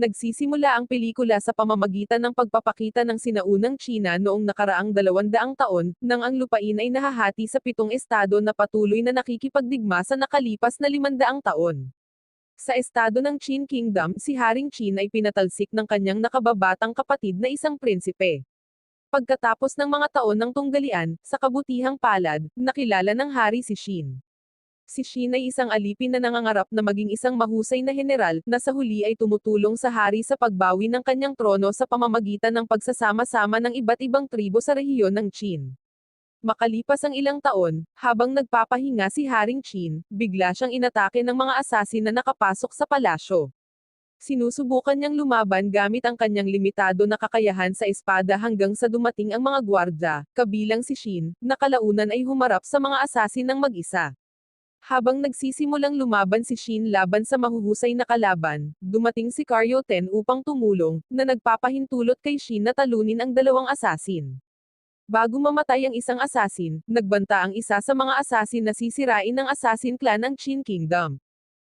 Nagsisimula ang pelikula sa pamamagitan ng pagpapakita ng sinaunang Tsina noong nakaraang 200 taon, nang ang lupain ay nahahati sa 7 estado na patuloy na nakikipagdigma sa nakalipas na 500 taon. Sa estado ng Qin Kingdom, si Haring Qin ay pinatalsik ng kanyang nakababatang kapatid na isang prinsipe. Pagkatapos ng mga taon ng tunggalian, sa kabutihang palad, nakilala ng hari si Qin. Si Qin ay isang alipin na nangangarap na maging isang mahusay na heneral, na sa huli ay tumutulong sa hari sa pagbawi ng kanyang trono sa pamamagitan ng pagsasama-sama ng iba't ibang tribo sa rehiyon ng Qin. Makalipas ang ilang taon, habang nagpapahinga si Haring Qin, bigla siyang inatake ng mga asasin na nakapasok sa palasyo. Sinusubukan niyang lumaban gamit ang kanyang limitado na kakayahan sa espada hanggang sa dumating ang mga gwardya, kabilang si Qin, na kalaunan ay humarap sa mga asasin ng mag-isa. Habang nagsisimulang lumaban si Qin laban sa mahuhusay na kalaban, dumating si Karyoten upang tumulong, na nagpapahintulot kay Qin na talunin ang dalawang asasin. Bago mamatay ang isang asasin, nagbanta ang isa sa mga asasin na sisirain ng Assassin Clan ng Qin Kingdom.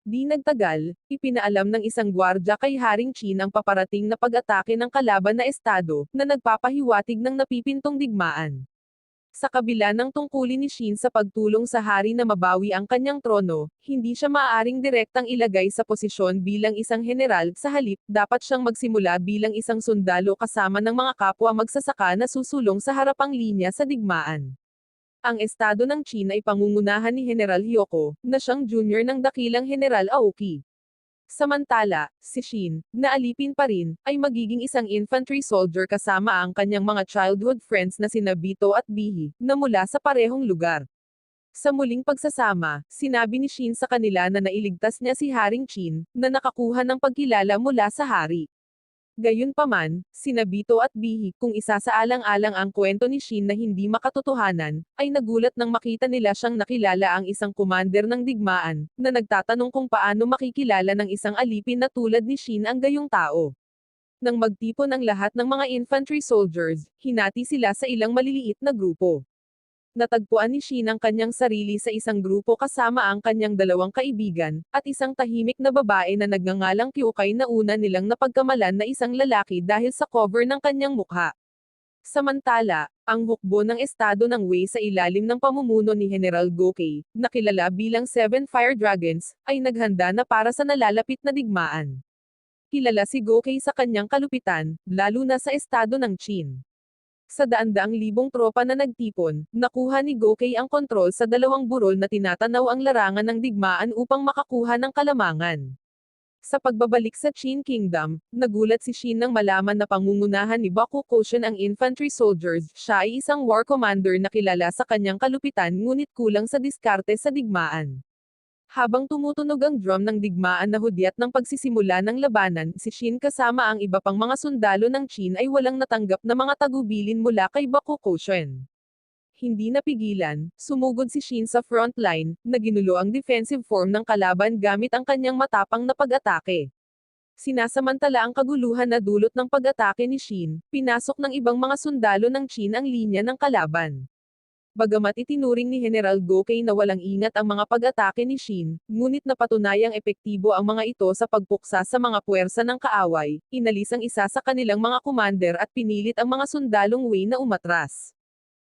Di nagtagal, ipinaalam ng isang gwardya kay Haring Qin ang paparating na pag-atake ng kalaban na estado, na nagpapahiwatig ng napipintong digmaan. Sa kabila ng tungkulin ni Qin sa pagtulong sa hari na mabawi ang kanyang trono, hindi siya maaaring direktang ilagay sa posisyon bilang isang heneral, sa halip, dapat siyang magsimula bilang isang sundalo kasama ng mga kapwa magsasaka na susulong sa harapang linya sa digmaan. Ang estado ng Qin ay pangungunahan ni General Hyoko, na siyang junior ng dakilang General Aoki. Samantala, si Qin, na alipin pa rin, ay magiging isang infantry soldier kasama ang kanyang mga childhood friends na sina Bito at Bihi, na mula sa parehong lugar. Sa muling pagsasama, sinabi ni Qin sa kanila na nailigtas niya si Haring Qin, na nakakuha ng pagkilala mula sa hari. Gayunpaman, sina Bito at Bihi, kung isasaalang-alang ang kwento ni Qin na hindi makatotohanan, ay nagulat nang makita nila siyang nakilala ang isang commander ng digmaan, na nagtatanong kung paano makikilala ng isang alipin na tulad ni Qin ang gayong tao. Nang magtipon ang lahat ng mga infantry soldiers, hinati sila sa ilang maliliit na grupo. Natagpuan ni Qin ang kanyang sarili sa isang grupo kasama ang kanyang dalawang kaibigan, at isang tahimik na babae na nagngangalang Kyukay na una nilang napagkamalan na isang lalaki dahil sa cover ng kanyang mukha. Samantala, ang hukbo ng estado ng Wei sa ilalim ng pamumuno ni General Gokei, na kilala bilang Seven Fire Dragons, ay naghanda na para sa nalalapit na digmaan. Kilala si Gokei sa kanyang kalupitan, lalo na sa estado ng Qin. Sa daan-daang libong tropa na nagtipon, nakuha ni Gokei ang kontrol sa dalawang burol na tinatanaw ang larangan ng digmaan upang makakuha ng kalamangan. Sa pagbabalik sa Qin Kingdom, nagulat si Qin nang malaman na pangungunahan ni Bakukoshin ang infantry soldiers, siya ay isang war commander na kilala sa kanyang kalupitan ngunit kulang sa diskarte sa digmaan. Habang tumutunog ang drum ng digmaan na hudyat ng pagsisimula ng labanan, si Qin kasama ang iba pang mga sundalo ng Qin ay walang natanggap na mga tagubilin mula kay Bakukoshin. Hindi napigilan, sumugod si Qin sa front line, na ginulo ang defensive form ng kalaban gamit ang kanyang matapang na pag-atake. Sinasamantala ang kaguluhan na dulot ng pag-atake ni Qin, pinasok ng ibang mga sundalo ng Qin ang linya ng kalaban. Bagamat itinuring ni General Gokei na walang ingat ang mga pag-atake ni Qin, ngunit napatunayang epektibo ang mga ito sa pagpuksa sa mga puwersa ng kaaway, inalis ang isa sa kanilang mga commander at pinilit ang mga sundalong Wei na umatras.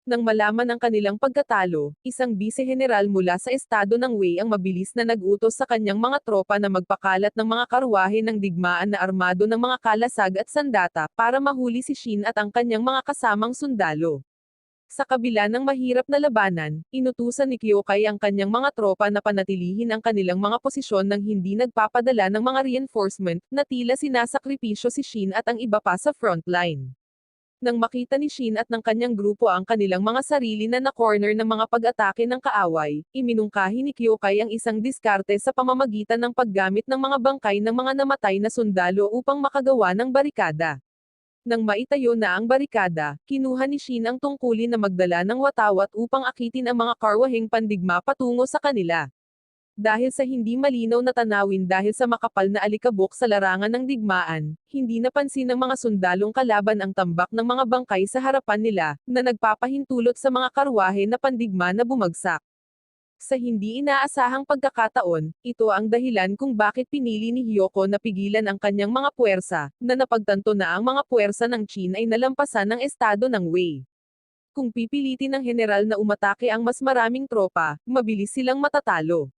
Nang malaman ang kanilang pagkatalo, isang bise-general mula sa estado ng Wei ang mabilis na nag-utos sa kanyang mga tropa na magpakalat ng mga karwahe ng digmaan na armado ng mga kalasag at sandata para mahuli si Qin at ang kanyang mga kasamang sundalo. Sa kabila ng mahirap na labanan, inutusan ni Kyokay ang kanyang mga tropa na panatilihin ang kanilang mga posisyon nang hindi nagpapadala ng mga reinforcement, na tila sinasakripisyo si Qin at ang iba pa sa frontline. Nang makita ni Qin at ng kanyang grupo ang kanilang mga sarili na na-corner ng mga pag-atake ng kaaway, iminungkahi ni Kyokay ang isang diskarte sa pamamagitan ng paggamit ng mga bangkay ng mga namatay na sundalo upang makagawa ng barikada. Nang maitayo na ang barikada, kinuha ni Qin ang tungkulin na magdala ng watawat upang akitin ang mga karwaheng pandigma patungo sa kanila. Dahil sa hindi malinaw na tanawin dahil sa makapal na alikabok sa larangan ng digmaan, hindi napansin ng mga sundalong kalaban ang tambak ng mga bangkay sa harapan nila, na nagpapahintulot sa mga karwahe na pandigma na bumagsak. Sa hindi inaasahang pagkakataon, ito ang dahilan kung bakit pinili ni Hyoko na pigilan ang kanyang mga puwersa, na napagtanto na ang mga puwersa ng Qin ay nalampasan ng estado ng Wei. Kung pipilitin ng general na umatake ang mas maraming tropa, mabilis silang matatalo.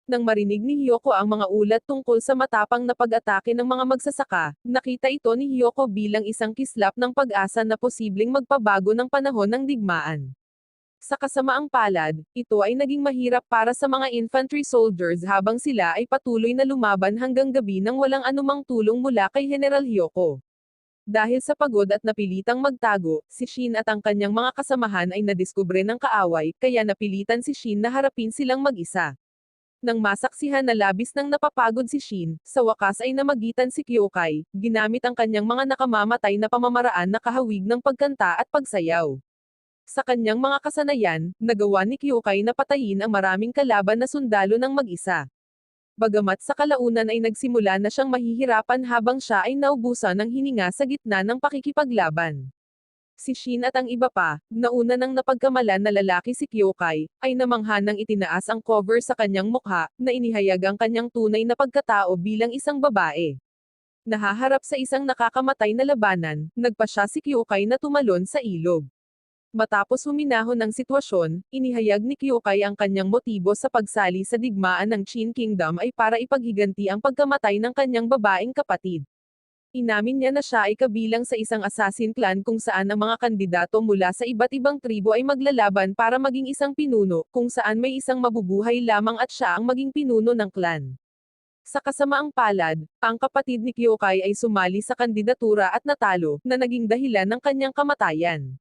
Nang marinig ni Hyoko ang mga ulat tungkol sa matapang na pag-atake ng mga magsasaka, nakita ito ni Hyoko bilang isang kislap ng pag-asa na posibleng magpabago ng panahon ng digmaan. Sa kasamaang palad, ito ay naging mahirap para sa mga infantry soldiers habang sila ay patuloy na lumaban hanggang gabi nang walang anumang tulong mula kay General Hyoko. Dahil sa pagod at napilitang magtago, si Shin at ang kanyang mga kasamahan ay nadiskubre ng kaaway, kaya napilitan si Shin na harapin silang mag-isa. Nang masaksihan na labis nang napapagod si Shin, sa wakas ay namagitan si Kyokai, ginamit ang kanyang mga nakamamatay na pamamaraan na kahawig ng pagkanta at pagsayaw. Sa kanyang mga kasanayan, nagawa ni Kyokai na patayin ang maraming kalaban na sundalo ng mag-isa. Bagamat sa kalaunan ay nagsimula na siyang mahihirapan habang siya ay naubusan ng hininga sa gitna ng pakikipaglaban. Si Shin at ang iba pa, nauna nang napagkamalan na lalaki si Kyokai, ay namangha nang itinaas ang cover sa kanyang mukha, na inihayag ang kanyang tunay na pagkatao bilang isang babae. Nahaharap sa isang nakakamatay na labanan, nagpa siya si Kyokai na tumalon sa ilog. Matapos huminahon ng sitwasyon, inihayag ni Kyokai ang kanyang motibo sa pagsali sa digmaan ng Qin Kingdom ay para ipaghiganti ang pagkamatay ng kanyang babaeng kapatid. Inamin niya na siya ay kabilang sa isang assassin clan kung saan ang mga kandidato mula sa iba't ibang tribo ay maglalaban para maging isang pinuno, kung saan may isang mabubuhay lamang at siya ang maging pinuno ng clan. Sa kasamaang palad, ang kapatid ni Kyokai ay sumali sa kandidatura at natalo, na naging dahilan ng kanyang kamatayan.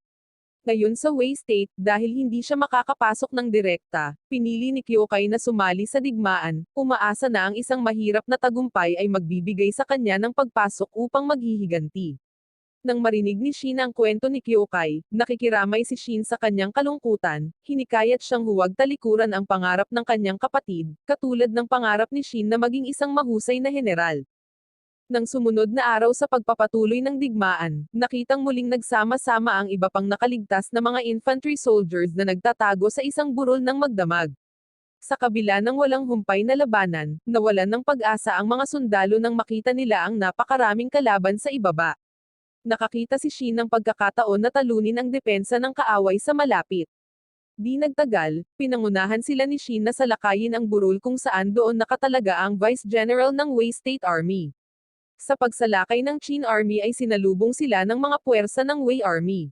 Ngayon sa Wei State, dahil hindi siya makakapasok ng direkta, pinili ni Kyokai na sumali sa digmaan, umaasa na ang isang mahirap na tagumpay ay magbibigay sa kanya ng pagpasok upang maghihiganti. Nang marinig ni Shin ang kwento ni Kyokai, nakikiramay si Shin sa kanyang kalungkutan, hinikayat siyang huwag talikuran ang pangarap ng kanyang kapatid, katulad ng pangarap ni Shin na maging isang mahusay na general. Nang sumunod na araw sa pagpapatuloy ng digmaan, nakitang muling nagsama-sama ang iba pang nakaligtas na mga infantry soldiers na nagtatago sa isang burol ng magdamag. Sa kabila ng walang humpay na labanan, nawalan ng pag-asa ang mga sundalo nang makita nila ang napakaraming kalaban sa ibaba. Nakakita si Shin ng pagkakataon na talunin ang depensa ng kaaway sa malapit. Di nagtagal, pinangunahan sila ni Shin na salakayin ang burol kung saan doon nakatalaga ang Vice General ng Wei State Army. Sa pagsalakay ng Qin Army ay sinalubong sila ng mga puwersa ng Wei Army.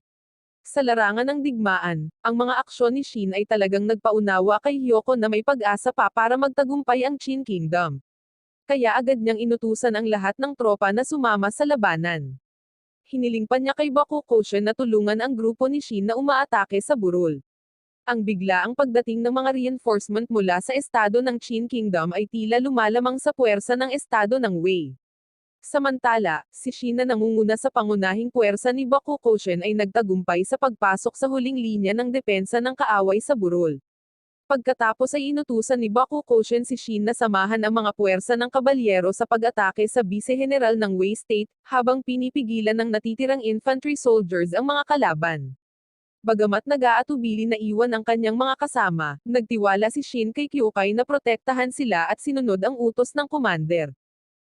Sa larangan ng digmaan, ang mga aksyon ni Shin ay talagang nagpaunawa kay Hyoko na may pag-asa pa para magtagumpay ang Qin Kingdom. Kaya agad niyang inutusan ang lahat ng tropa na sumama sa labanan. Hiniling pa niya kay Bakugoushun na tulungan ang grupo ni Shin na umaatake sa burol. Ang biglaang pagdating ng mga reinforcement mula sa estado ng Qin Kingdom ay tila lumalamang sa puwersa ng estado ng Wei. Samantala, si Shin na nangunguna sa pangunahing puwersa ni Bakugoushun ay nagtagumpay sa pagpasok sa huling linya ng depensa ng kaaway sa burol. Pagkatapos ay inutusan ni Bakugoushun si Shin na samahan ang mga puwersa ng kabalyero sa pag-atake sa bise-general ng Wei State, habang pinipigilan ng natitirang infantry soldiers ang mga kalaban. Bagamat nag-aatubili na iwan ang kanyang mga kasama, nagtiwala si Shin kay Kyokai na protektahan sila at sinunod ang utos ng commander.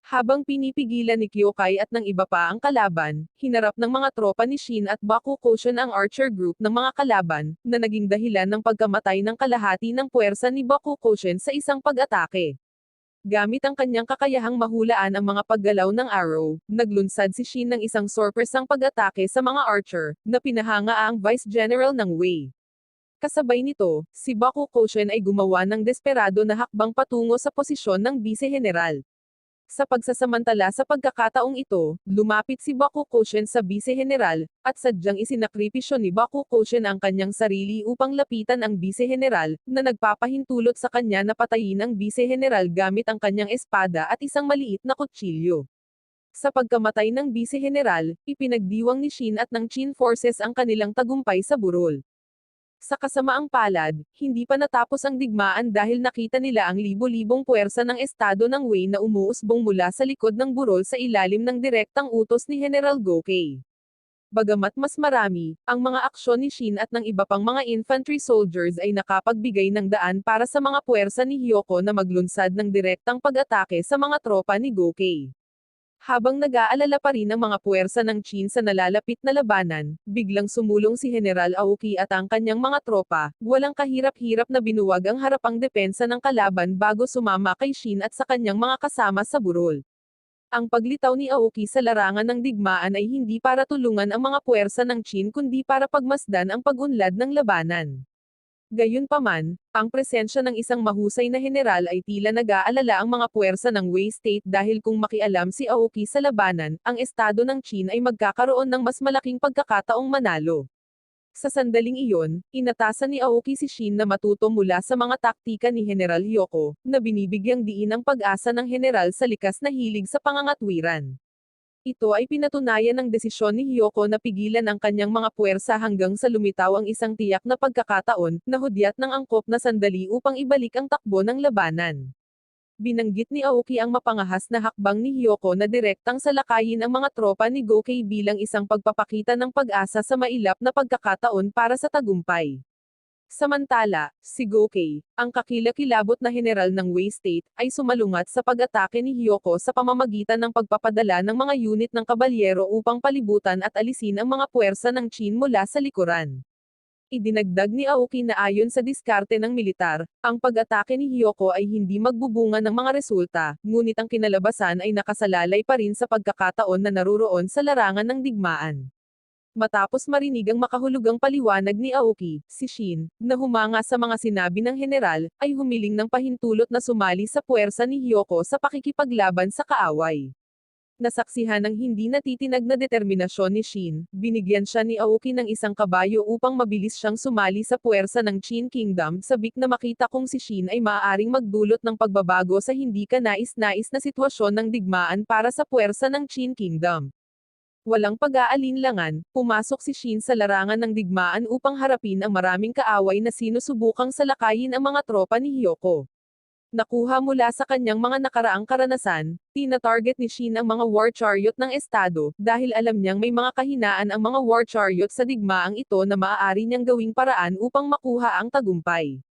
Habang pinipigilan ni Kyokai at ng iba pa ang kalaban, hinarap ng mga tropa ni Shin at Bakugoushun ang archer group ng mga kalaban, na naging dahilan ng pagkamatay ng kalahati ng puwersa ni Bakugoushun sa isang pag-atake. Gamit ang kanyang kakayahang mahulaan ang mga paggalaw ng arrow, naglunsad si Shin ng isang sorpresang pag-atake sa mga archer, na pinahanga ang Vice General ng Wei. Kasabay nito, si Bakugoushun ay gumawa ng desperado na hakbang patungo sa posisyon ng bise-general. Sa pagsasamantala sa pagkakataong ito, lumapit si Bakugoushun sa bise-general, at sadyang isinakripisyo ni Bakugoushun ang kanyang sarili upang lapitan ang bise-general, na nagpapahintulot sa kanya na patayin ang bise-general gamit ang kanyang espada at isang maliit na kutsilyo. Sa pagkamatay ng bise-general, ipinagdiwang ni Shin at ng Qin forces ang kanilang tagumpay sa burol. Sa kasamaang palad, hindi pa natapos ang digmaan dahil nakita nila ang libo-libong puwersa ng estado ng Wei na umuusbong mula sa likod ng burol sa ilalim ng direktang utos ni General Gokei. Bagamat mas marami, ang mga aksyon ni Shin at ng iba pang mga infantry soldiers ay nakapagbigay ng daan para sa mga puwersa ni Hyoko na maglunsad ng direktang pag-atake sa mga tropa ni Gokei. Habang nag-aalala pa rin ang mga puwersa ng Qin sa nalalapit na labanan, biglang sumulong si General Aoki at ang kanyang mga tropa, walang kahirap-hirap na binuwag ang harapang depensa ng kalaban bago sumama kay Shin at sa kanyang mga kasama sa burol. Ang paglitaw ni Aoki sa larangan ng digmaan ay hindi para tulungan ang mga puwersa ng Qin kundi para pagmasdan ang pag-unlad ng labanan. Gayunpaman, ang presensya ng isang mahusay na heneral ay tila nag-aalala ang mga puwersa ng Wei State dahil kung makialam si Aoki sa labanan, ang estado ng Qin ay magkakaroon ng mas malaking pagkakataong manalo. Sa sandaling iyon, inatasan ni Aoki si Shin na matuto mula sa mga taktika ni General Hyoko, na binibigyang diin ang pag-asa ng general sa likas na hilig sa pangangatwiran. Ito ay pinatunayan ng desisyon ni Hyoko na pigilan ang kanyang mga puwersa hanggang sa lumitaw ang isang tiyak na pagkakataon, na hudyat ng angkop na sandali upang ibalik ang takbo ng labanan. Binanggit ni Aoki ang mapangahas na hakbang ni Hyoko na direktang salakayin ang mga tropa ni Gokei bilang isang pagpapakita ng pag-asa sa mailap na pagkakataon para sa tagumpay. Samantala, si Gokei, ang kakilakilabot na heneral ng Wei State, ay sumalungat sa pag-atake ni Hyoko sa pamamagitan ng pagpapadala ng mga unit ng kabalyero upang palibutan at alisin ang mga puwersa ng Qin mula sa likuran. Idinagdag ni Aoki na ayon sa diskarte ng militar, ang pag-atake ni Hyoko ay hindi magbubunga ng mga resulta, ngunit ang kinalabasan ay nakasalalay pa rin sa pagkakataon na naruroon sa larangan ng digmaan. Matapos marinig ang makahulugang paliwanag ni Aoki, si Shin, na humanga sa mga sinabi ng general, ay humiling ng pahintulot na sumali sa puwersa ni Hyoko sa pakikipaglaban sa kaaway. Nasaksihan ng hindi natitinag na determinasyon ni Shin, binigyan siya ni Aoki ng isang kabayo upang mabilis siyang sumali sa puwersa ng Qin Kingdom, sabik na makita kung si Shin ay maaaring magdulot ng pagbabago sa hindi kanais-nais na sitwasyon ng digmaan para sa puwersa ng Qin Kingdom. Walang pag-aalinlangan, pumasok si Shin sa larangan ng digmaan upang harapin ang maraming kaaway na sinusubukang salakayin ang mga tropa ni Hyoko. Nakuha mula sa kanyang mga nakaraang karanasan, tina-target ni Shin ang mga war chariot ng estado, dahil alam niyang may mga kahinaan ang mga war chariot sa digmaang ito na maaari niyang gawing paraan upang makuha ang tagumpay.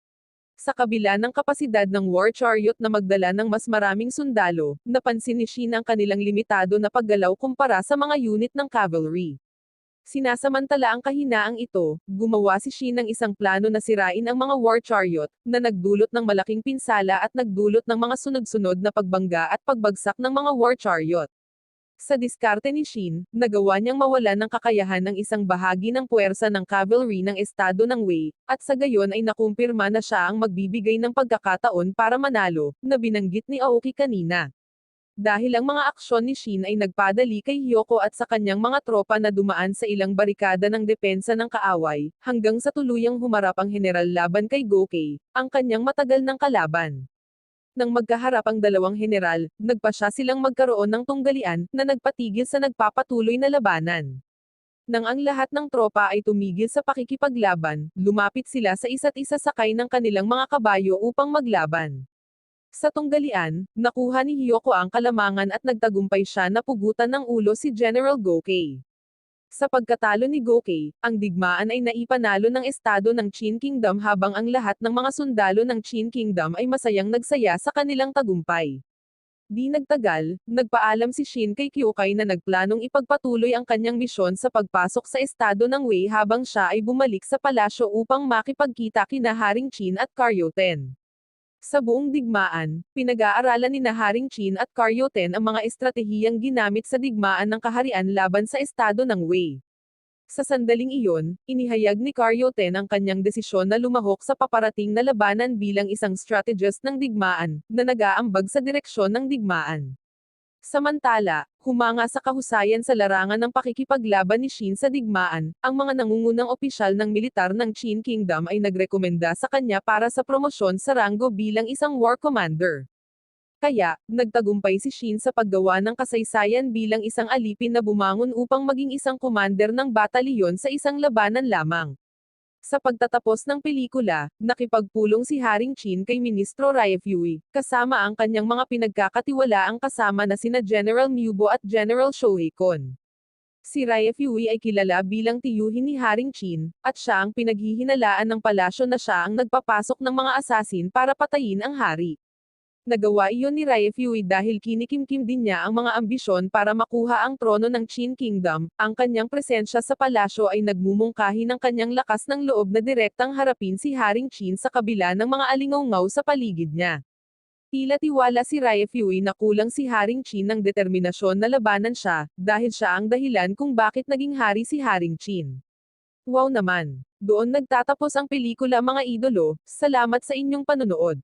Sa kabila ng kapasidad ng war chariot na magdala ng mas maraming sundalo, napansin ni Shin ang kanilang limitado na paggalaw kumpara sa mga unit ng cavalry. Sinasamantala ang kahinaang ito, gumawa si Shin ng isang plano na sirain ang mga war chariot, na nagdulot ng malaking pinsala at nagdulot ng mga sunod-sunod na pagbangga at pagbagsak ng mga war chariot. Sa diskarte ni Shin, nagawa niyang mawalan ng kakayahan ng isang bahagi ng puwersa ng cavalry ng estado ng Wei, at sa gayon ay nakumpirma na siya ang magbibigay ng pagkakataon para manalo, na binanggit ni Aoki kanina. Dahil ang mga aksyon ni Shin ay nagpadali kay Hyoko at sa kanyang mga tropa na dumaan sa ilang barikada ng depensa ng kaaway, hanggang sa tuluyang humarap ang general laban kay Gokei, ang kanyang matagal ng kalaban. Nang magkaharap ang dalawang general, nagpasya silang magkaroon ng tunggalian, na nagpatigil sa nagpapatuloy na labanan. Nang ang lahat ng tropa ay tumigil sa pakikipaglaban, lumapit sila sa isa't isa sakay ng kanilang mga kabayo upang maglaban. Sa tunggalian, nakuha ni Hyoko ang kalamangan at nagtagumpay siya na pugutan ng ulo si General Gokei. Sa pagkatalo ni Gokei, ang digmaan ay naipanalo ng estado ng Qin Kingdom habang ang lahat ng mga sundalo ng Qin Kingdom ay masayang nagsaya sa kanilang tagumpay. Di nagtagal, nagpaalam si Shin kay Kyokai na nagplanong ipagpatuloy ang kanyang misyon sa pagpasok sa estado ng Wei habang siya ay bumalik sa palasyo upang makipagkita kina Haring Qin at Karyoten. Sa buong digmaan, pinag-aaralan ni Haring Qin at Karyoten ang mga estratehiyang ginamit sa digmaan ng kaharian laban sa estado ng Wei. Sa sandaling iyon, inihayag ni Karyoten ang kanyang desisyon na lumahok sa paparating na labanan bilang isang strategist ng digmaan, na nag-aambag sa direksyon ng digmaan. Samantala, humanga sa kahusayan sa larangan ng pakikipaglaban ni Shin sa digmaan, ang mga nangungunang opisyal ng militar ng Qin Kingdom ay nagrekomenda sa kanya para sa promosyon sa ranggo bilang isang war commander. Kaya, nagtagumpay si Shin sa paggawa ng kasaysayan bilang isang alipin na bumangon upang maging isang commander ng batalyon sa isang labanan lamang. Sa pagtatapos ng pelikula, nakipagpulong si Haring Qin kay Ministro Ryefui, kasama ang kanyang mga pinagkakatiwalaang kasama na sina General Mubo at General Shohei Kon. Si Ryefui ay kilala bilang tiyuhin ni Haring Qin, at siya ang pinaghihinalaan ng palasyo na siya ang nagpapasok ng mga asasin para patayin ang hari. Nagawa iyon ni Ryefui dahil kinikimkim din niya ang mga ambisyon para makuha ang trono ng Qin Kingdom. Ang kanyang presensya sa palasyo ay nagmumungkahi ng kanyang lakas ng loob na direktang harapin si Haring Qin sa kabila ng mga alingawngaw sa paligid niya. Tila tiwala si Ryefui na kulang si Haring Qin ng determinasyon na labanan siya, dahil siya ang dahilan kung bakit naging hari si Haring Qin. Wow naman! Doon nagtatapos ang pelikula mga idolo, salamat sa inyong panonood.